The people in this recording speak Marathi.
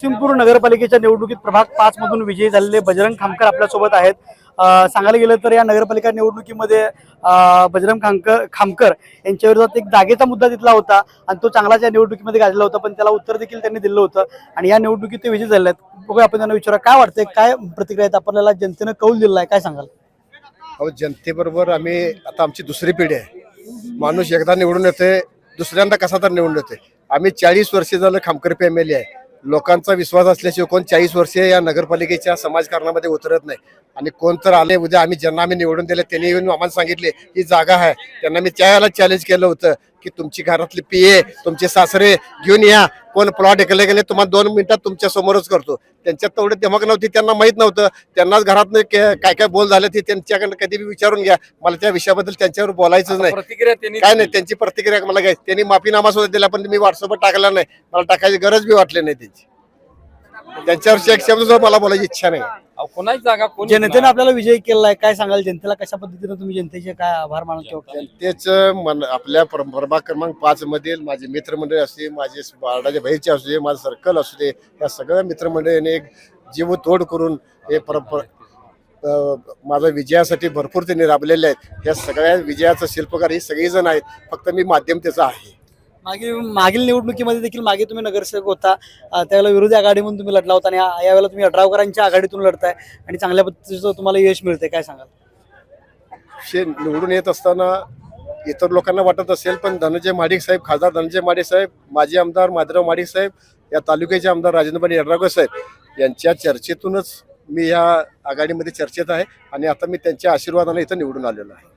सिंगपूर नगरपालिकेच्या निवडणुकीत प्रभाग 5 मधून विजयी झालेले बजरंग खामकर आपल्यासोबत आहेत। सांगायला गेलं तर या नगरपालिका निवडणुकीमध्ये बजरंग खामकर यांच्या विरोधात एक जागेचा मुद्दा तिथला होता आणि तो चांगलाच या निवडणुकीमध्ये गाजला होता, पण त्याला उत्तर देखील त्यांनी दिलं होतं आणि या निवडणुकीत ते विजयी झाले आहेत। बघूया आपण त्यांना विचारा काय वाटतंय, काय प्रतिक्रिया आहेत, आपल्याला जनतेनं कौल दिला आहे, काय सांगाल? अहो, जनतेबरोबर आम्ही आता आमची दुसरी पिढी आहे। माणूस एकदा निवडून येते, दुसऱ्यांदा कसा तर निवडून येते। आम्ही 40 वर्षे झालं खामकर फॅमिली आहे। लोकांचा विश्वास असल्याशिवाय कोण 40 वर्षे या नगरपालिकेच्या समाजकारणामध्ये उतरत नाही आणि कोण तर आले उद्या ज्यांना आम्ही निवडून दिले त्यांनी येऊन आम्हाला सांगितले ही जागा आहे, त्यांना मी त्यावेळेला चॅलेंज केलं होतं की तुमची घरातली पीए तुमचे सासरे घेऊन या, कोण प्लॉट ऐकले गेले तुम्हाला 2 मिनिटात तुमच्या समोरच करतो। त्यांच्यात तेवढे दिमाग नव्हती, त्यांना माहित नव्हतं, त्यांनाच घरात काय काय बोल झाले ते त्यांच्याकडे कधी विचारून घ्या, मला त्या विषयाबद्दल त्यांच्यावर बोलायचं नाही। काय नाही, त्यांची प्रतिक्रिया मला काय, त्यांनी माफीनामा सुद्धा दिला पण मी व्हॉट्सअपवर टाकला नाही, मला टाकायची गरज बी वाटली नाही त्यांची। त्यांच्यावर एक शब्द सुद्धा मला बोलायची इच्छा नाही। कोणाची जागा जनतेनं आपल्याला विजयी केलाय, काय सांगाल? जनतेला कशा पद्धतीने तुम्ही जनतेचे काय आभार मानतो? जनतेचं मन आपल्या प्रभाग क्रमांक 5 मधील माझे मित्रमंडळी असते, माझे बाळाचे बहिरचे असू दे, माझं सर्कल असू दे, या सगळ्या मित्रमंडळीने एक जीव तोड करून हे माझ्या विजयासाठी भरपूर त्यांनी राबलेले आहेत। या सगळ्या विजयाचं शिल्पकार ही सगळेजण आहेत, फक्त मी माध्यम त्याचं आहे। मागील निवडणुकीमध्ये देखील मागे तुम्ही नगरसेवक होता, त्यावेळेला विरोधी आघाडी म्हणून तुम्ही लढला होता आणि यावेळेला तुम्ही अड्रावकरांच्या आघाडीतून लढताय आणि चांगल्या पद्धतीचं तुम्हाला यश मिळतंय, काय सांगाल? निवडून येत असताना इतर लोकांना वाटत असेल, पण धनंजय महाडिक साहेब, खासदार धनंजय महाडिक साहेब, माजी आमदार माधवराव महाडिक साहेब, या तालुक्याचे आमदार राजेंद्रभाई यड्रावकर साहेब यांच्या चर्चेतूनच मी या आघाडीमध्ये चर्चेत आहे आणि आता मी त्यांच्या आशीर्वादाने इथं निवडून आलेलो आहे।